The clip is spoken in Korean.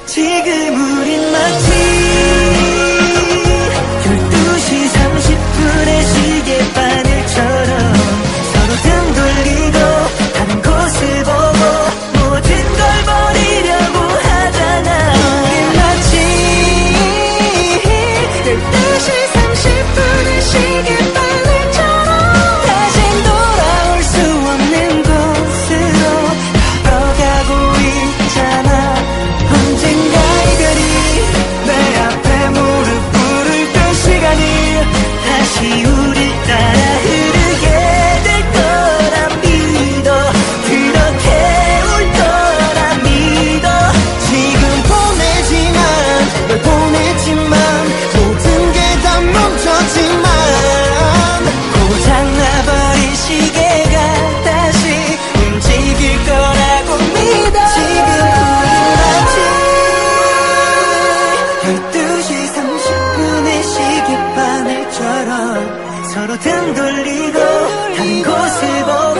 지금 우린 마치 12시 30분의 시계바늘처럼 서로 등 돌리고 다른 곳을 보고 모든 걸 버리려고 하잖아. 우린 마치 12시 30분의 시계바늘처럼 다신 돌아올 수 없는 곳으로 걸어가고 있잖아. 언젠가 이별이 내 앞에 무릎 꿇을 때 시간이 다시 우릴 따라 흐르게 될 거라 믿어. 그렇게 올 거라 믿어. 지금 보내지만 널 보냈지만 모든 게 다 멈췄지만 고장나버린 시계가 다시 움직일 거라고 믿어. 지금 우린 마치 12시 30분의 시계바늘처럼 서로 등 돌리고 다른 곳을 보고